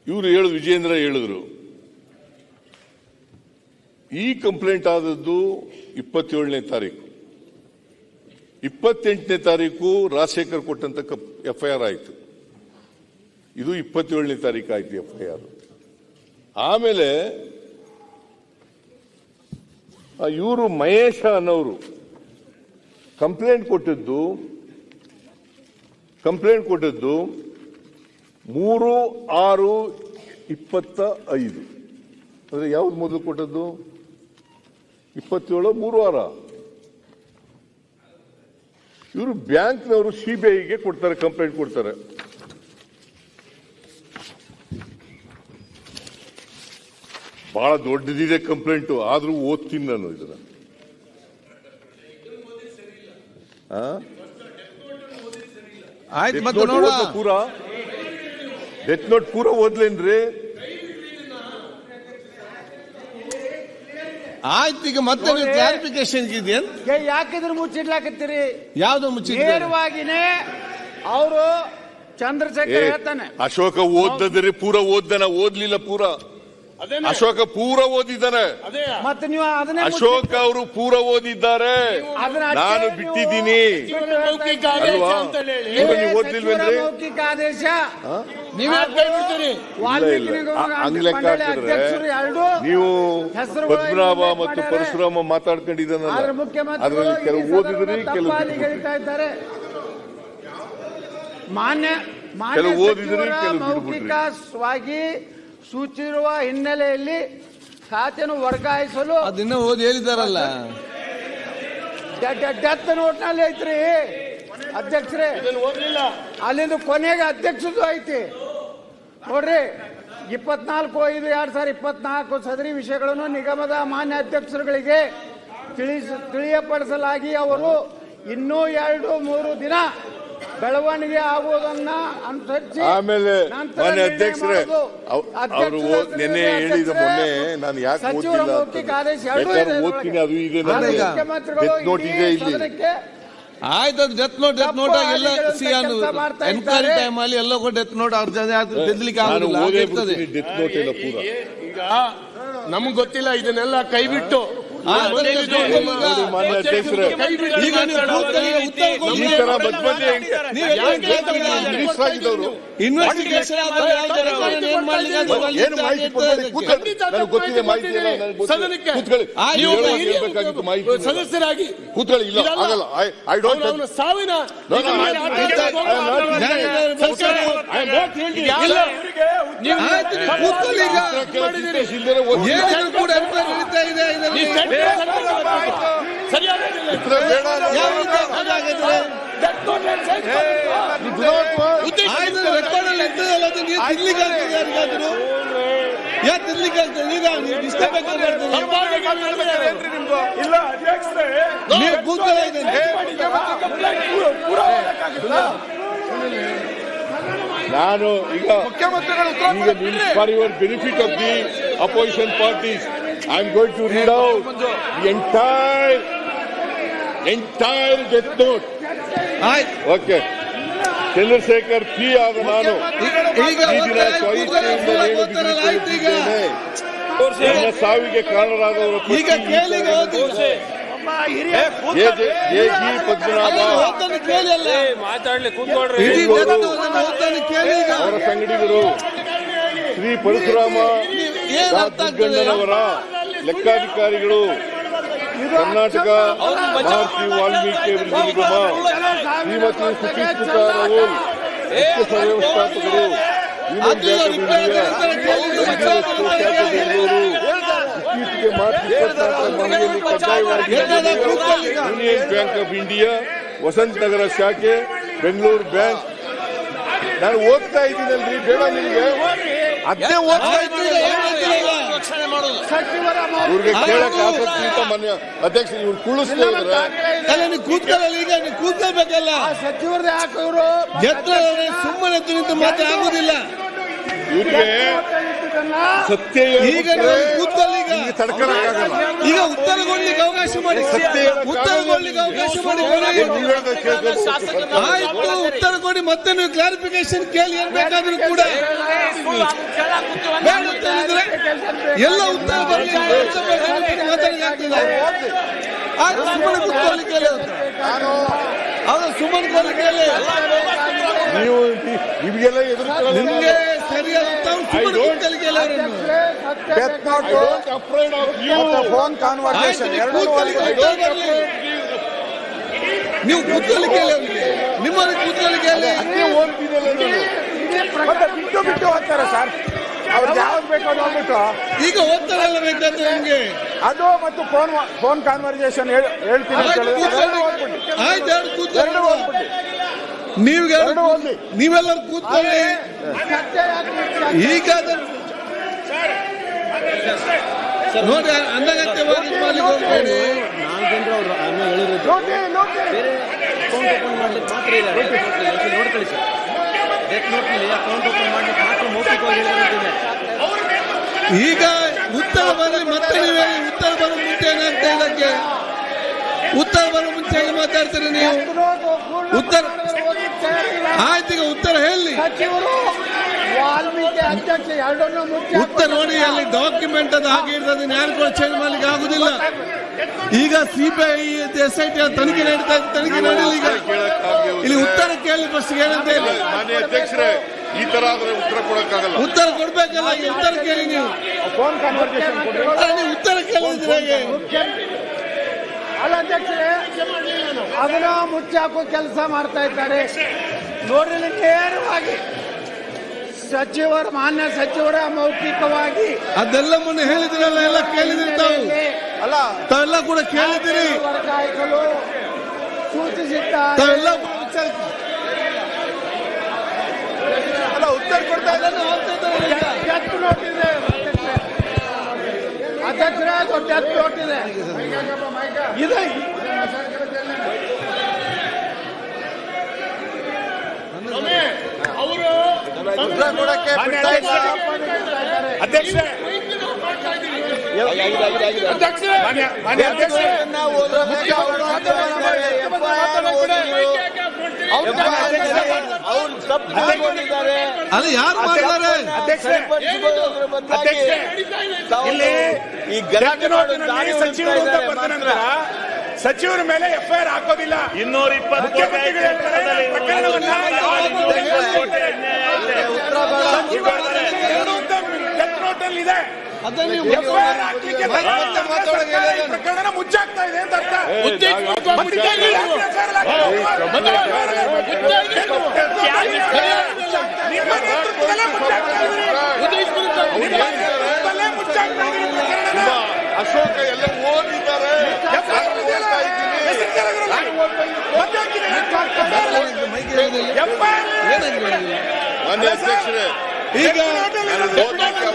ಇವರು ವಿಜೇಂದ್ರ ಹೇಳಿದ್ರು ಈ ಕಂಪ್ಲೇಂಟ್ ಆದದ್ದು 27ನೇ ತಾರೀಕು, 28ನೇ ತಾರೀಕು ರಾಜಶೇಖರ್ ಕೊಟ್ಟಂತ FIR ಆಯಿತು. ಇದು 27ನೇ ತಾರೀಕು ಆಯ್ತು FIR. ಆಮೇಲೆ ಇವರು ಮಹೇಶ ಅನ್ನೋರು ಕಂಪ್ಲೇಂಟ್ ಕೊಟ್ಟದ್ದು 3/6/25. ಅಂದ್ರೆ ಯಾವ್ದು ಮೊದಲು ಕೊಟ್ಟದ್ದು? 27 3/6. ಇವರು ಬ್ಯಾಂಕ್ನವರು CBIಗೆ ಕೊಡ್ತಾರೆ, ಕಂಪ್ಲೇಂಟ್ ಕೊಡ್ತಾರೆ. ಬಹಳ ದೊಡ್ಡದಿದೆ ಕಂಪ್ಲೇಂಟ್, ಆದ್ರೂ ಓದ್ತೀನಿ ನಾನು ಇದನ್ನ. ಡೆತ್ ನೋಟ್ ಪೂರ ಓದ್ಲೇನ್ರಿ? ಆಯ್ತು, ಈಗ ಮತ್ತೆ ಕ್ಲಾರಿಫಿಕೇಶನ್ ಇದೆಯಾ? ಯಾಕಿದ್ರೆ ಮುಚ್ಚಿಡ್ಲಾಕತ್ತೀರಿ? ಯಾವ್ದು ಮುಚ್ಚಿಡ್? ನೇರವಾಗಿನೇ ಅವರು ಚಂದ್ರಶೇಖರ್ ಹೇಳ್ತಾನೆ ಅಶೋಕ ಓದ್ದದ್ರಿ, ಪೂರ ಓದ್ದನ, ಓದ್ಲಿಲ್ಲ ಪೂರ. ಅಶೋಕ ಪೂರ ಓದಿದ್ದಾರೆ. ಮತ್ತೆ ನೀವು ಅದನ್ನೇ ಅಶೋಕ್ ಅವರು ಪೂರ ಓದಿದ್ದಾರೆ, ನಾನು ಬಿಟ್ಟಿದ್ದೀನಿ ಅಲ್ವಾ? ನೀವು ಓದ್ಲಿಲ್ವೇನ್ರಿ? ಮೌಖಿಕ ಆದೇಶ ಲೆಕ್ಕ ಹಾಕಿದ್ರೆ ನೀವು ಪದ್ಮನಾಭ ಮತ್ತು ಪರಶುರಾಮ ಮಾತಾಡ್ಕೊಂಡಿದ್ದಾನಲ್ಲ, ಅದರಲ್ಲಿ ಕೆಲವು ಓದಿದ್ರಿ, ಕೆಲವು ಕೆಲವು ಓದಿದ್ರಿ, ಕೆಲವು ಮೌಖಿಕವಾಗಿ ಸೂಚಿರುವ ಹಿನ್ನೆಲೆಯಲ್ಲಿ ಖಾತೆಯನ್ನು ವರ್ಗಾಯಿಸಲು ಅದನ್ನ ಓದಿ ಹೇಳಿದಾರಲ್ಲ. ಡೆತ್ ನೋಟ್ನಲ್ಲಿ ಐತ್ರಿ ಅಧ್ಯಕ್ಷರೇ, ಅಲ್ಲಿಂದ ಕೊನೆಗೆ ಅಧ್ಯಕ್ಷದ್ದು ಐತಿ ನೋಡ್ರಿ. 24/5/2024 ಸದರಿ ವಿಷಯಗಳನ್ನು ನಿಗಮದ ಮಾನ್ಯ ಅಧ್ಯಕ್ಷರುಗಳಿಗೆ ತಿಳಿಯಪಡಿಸಲಾಗಿ ಅವರು ಇನ್ನೂ 2-3 ದಿನ ಬೆಳವಣಿಗೆ ಆಗುವುದನ್ನ ಅನುಸರಿಸಿ ಆಮೇಲೆ ಮಾನ್ಯ ಅಧ್ಯಕ್ಷರೇ ಅವರು ನಿನ್ನೆ ಹೇಳಿದ ಮೊನ್ನೆ ನಾನು ಯಾಕೆ ಓದ್ತಿಲ್ಲ ಓದ್ತೀನಿ, ಅದು ಇದೆ ನೋಟ್ ಇದೆ ಇಲ್ಲಿ. ಆಯ್ತು, ಡೆತ್ ನೋಟ್ ಎಲ್ಲ ಎನ್ಕ್ವೈರಿ ಟೈಮ್ ಅಲ್ಲಿ ಎಲ್ಲ ಡೆತ್ ನೋಟ್ ಅವ್ರ ಗೆದ್ಲಿಕ್ಕೆ ಡೆತ್ ನೋಟ್ ಎಲ್ಲ ಪೂರ. ಈಗ ನಮ್ಗೆ ಗೊತ್ತಿಲ್ಲ, ಇದನ್ನೆಲ್ಲ ಕೈ ಬಿಟ್ಟು ಮಾನ್ಯ ಅಧ್ಯಕ್ಷರೇ ಈ ತರ ಮಿನಿಸ್ಟರ್ ಆಗಿದ್ದವರು ಇನ್ವೆಸ್ಟಿಗೇಷನ್ ಏನು ಮಾಹಿತಿ ನನಗೆ ಗೊತ್ತಿದೆ, ಮಾಹಿತಿ ಇಲ್ಲ ಹೇಳ್ಬೇಕಾಗಿತ್ತು, ಮಾಹಿತಿ ಸದಸ್ಯರಾಗಿ ಕೂತ್ಕೊಳ್ಳಿ. ಇಲ್ಲ ಆಗಲ್ಲ, ಐ ಡೋಂಟ್ ಸಾವಿನ ನಾನು ಈಗ for your benefit of the opposition parties I am going to read out the entire death note. Okay, Chandrashekhar P ಆದ ನಾನು ಈ ದಿನ ನನ್ನ ಸಾವಿಗೆ ಕಾರಣರಾದವರ ಪದ್ಮನಾಭ ಅವರ ಸಂಗಡಿಗರು ಶ್ರೀ ಪರಶುರಾಮ ದುರ್ಗಣ್ಣನವರ ಲೆಕ್ಕಾಧಿಕಾರಿಗಳು, ಕರ್ನಾಟಕ ಮಹರ್ಷಿ ವಾಲ್ಮೀಕಿ ಅಭಿವೃದ್ಧಿ ನಿಗಮ, ಶ್ರೀಮತಿ ಸುಚಿಸ್ಮಿತಾ ರವೋಲ್ ಮುಖ್ಯ ಸಂವ್ಯವಸ್ಥಾಪಕರು, ಯೂನಿಯನ್ ಬ್ಯಾಂಕ್ ಆಫ್ ಇಂಡಿಯಾ ವಸಂತ ನಗರ ಶಾಖೆ, ಬೆಂಗಳೂರು ಬ್ಯಾಂಕ್. ನಾನು ಓದ್ತಾ ಇದ್ದೀನಲ್ರಿ, ಬೇಡ ನಿಮಗೆ ಅದೇ ಓದ್ತಾ ಇದ್ದೀನಿ. ಇವ್ರಿಗೆ ಕೇಳಕ್ಕೆ ಆಸಕ್ತಿ ಅಂತ ಮಾನ್ಯ ಅಧ್ಯಕ್ಷ ಇವ್ರು ಕುಳಿಸ್ತಾ ಇದ್ದಾರೆ. ಕೂತ್ಕೊಳ್ಳಲ್ಲ, ಈಗ ನೀವು ಕೂತ್ಕೊಳ್ಬೇಕಲ್ಲ. ಸಚಿವರದೇ ಯಾಕೆ ಇವರು ಸುಮ್ಮನೆ ನಿಂತು ಮಾತ್ರ ಆಗುದಿಲ್ಲ. ಇವ್ರಿಗೆ ಸತ್ಯ ಈಗ ಕೂತ್ಕೊಳ್ಳಿ, ಈಗ ತಡ್ಕೊಳಕ್ಕಾಗಲ್ಲ. ಈಗ ಉತ್ತರ ಕೊಡ್ಲಿಕ್ಕೆ ಅವಕಾಶ ಮಾಡಿ, ಉತ್ತರ ಕೊಡ್ಲಿಕ್ಕೆ ಅವಕಾಶ ಮಾಡಿ. ಆಯ್ತು, ಉತ್ತರ ಕೊಡಿ, ಮತ್ತೆ ನೀವು ಕ್ಲಾರಿಫಿಕೇಶನ್ ಕೇಳಿ ಏನ್ ಬೇಕಾದ್ರೂ ಕೂಡ. ಎಲ್ಲ ಉತ್ತರ ಬರಲಿ ಸುಮ್ಮನೆ ಕೂತ್ಕೊಳ್ಳಿಕ್ಕೆ ಸುಮ್ಮನೆ ಕೂತ್ಕೊಳ್ಳಿಕ್ಕೆ ನೀವು ನಿಮಗೆಲ್ಲ ಎದುರು ನಿಮ್ಗೆ ಸರಿಯಾದ ಸುಮ್ಮನೆ ಕೂತ್ಕೊಳ್ಳಿಕ್ಕೆ ಫೋನ್ ಕಾನ್ವರ್ಸೇಷನ್ ನೀವು ಕೂತ್ಕೊಳ್ಳಿಕ್ಕೆ ನಿಮ್ಮಲ್ಲಿ ಕೂತ್ಕೊಳ್ಳಿಕ್ಕೆ ಬಿಟ್ಟು ಬಿಟ್ಟು ಹೋಗ್ತಾರೆ ಸರ್. ಅವ್ರಿಗೆ ಯಾವ್ದು ಬೇಕೋ ನೋಡ್ಬಿಟ್ಟು ಈಗ ಓದ್ತಾರಲ್ಲ ಬೇಕಾದ್ರೆ ನಿಮ್ಗೆ ಅದು ಮತ್ತು ಫೋನ್ ಕಾನ್ವರ್ಸೇಷನ್ ಹೇಳ್ತೀನಿ ಅಂತ ಹೇಳಿದ್ರೆ ಆಯ್ತು ಎರಡು ಕೂತ್ಕೊಳ್ಳಿ ನೀವೆಲ್ಲರೂ ಕೂತ್ಕೊಳ್ಳಿ. ಈಗ ನೋಡಿ ಅನಗತ್ಯವಾಗಿ ಹೋಗ್ಬೇಡಿ. ಈಗ ಉತ್ತರ ಬರಲಿ ಮತ್ತೆ ನೀವೇ ಉತ್ತರ ಬರೋ ಮುಂಚೆ ಏನಾಗ್ತಾ ಇದಕ್ಕೆ ಉತ್ತರ ಬರೋ ಮುಂಚೆ ಮಾತಾಡ್ತೀರಿ ನೀವು. ಉತ್ತರ ಆಯ್ತು, ಈಗ ಉತ್ತರ ಹೇಳಿ. ವಾಲ್ಮೀಕಿ ಅಧ್ಯಕ್ಷ ಎರಡನ್ನೂ ಮುಖ್ಯ ಉತ್ತರ ನೋಡಿ, ಅಲ್ಲಿ ಡಾಕ್ಯುಮೆಂಟ್ ಅದು ಹಾಗೆ ಇರ್ತದೆ, ಯಾರು ಕೂಡ ಚೇಂಜ್ ಮಾಡ್ಲಿಕ್ಕೆ ಆಗುದಿಲ್ಲ. ಈಗ ಸಿಬಿಐ SIT ತನಿಖೆ ನಡೀತಾ ಇದೆ, ತನಿಖೆ ನಡೀಲಿ. ಈಗ ಇಲ್ಲಿ ಉತ್ತರ ಕೇಳಿ ಫಸ್ಟ್ ಏನಂತ ಹೇಳಿ. ಮಾನ್ಯ ಅಧ್ಯಕ್ಷರೇ, ಈ ತರ ಆದ್ರೆ ಉತ್ತರ ಕೊಡಕ್ಕಾಗಲ್ಲ. ಉತ್ತರ ಕೊಡ್ಬೇಕಲ್ಲ, ಈಗ ಉತ್ತರ ಕೇಳಿ ನೀವು. ಫೋನ್ ಕಾನ್ವರ್ಸೇಷನ್ ನೀವು ಉತ್ತರ ಕೇಳಿದ್ರೆ ಅಲ್ಲ ಅಧ್ಯಕ್ಷರೇ, ಅದನ್ನ ಮುಚ್ಚಾಕೋ ಕೆಲಸ ಮಾಡ್ತಾ ಇದ್ದಾರೆ ನೋಡ್ರಿ. ನೇರವಾಗಿ ಮಾನ್ಯ ಸಚಿವರ ಮೌಖಿಕವಾಗಿ ಅದೆಲ್ಲ ಮೊನ್ನೆ ಹೇಳಿದ್ರಲ್ಲ, ಎಲ್ಲ ಕೇಳಿದ್ರಿ ತಾವು. ಅಲ್ಲ ತಾವೆಲ್ಲ ಕೂಡ ಕೇಳಿದಿರಿ, ವರ್ಗಾಯಿಸಲು ಸೂಚಿಸಿದ್ದಾರೆ. ತಾವೆಲ್ಲ ಅಲ್ಲ ಉತ್ತರ ಕೊಡ್ತಾ ಇದ್ದಾರೆ. ಡೆತ್ ನೋಟ್ ಇದೆ ಅಧ್ಯಕ್ಷರೇ, ಡೆತ್ ನೋಟ್ ಇದೆ. ಅವರು ಅಲ್ಲ ಯಾರು ಮಾಡ್ತಾರೆ ಸಚಿವರ ಮೇಲೆ FIR ಹಾಕೋದಿಲ್ಲ. 220 ಇದೆ. ಪ್ರಕರಣ ಪ್ರಕರಣ ಮುಚ್ಚಾಗ್ತಾ ಇದೆ ಅಂತ ಅರ್ಥ. ಅಶೋಕ ಎಲ್ಲ ಓದಿದ್ದಾರೆ. ಮಾನ್ಯ ಅಧ್ಯಕ್ಷರೇ, ಈಗ ಕೊಡಬೇಕು.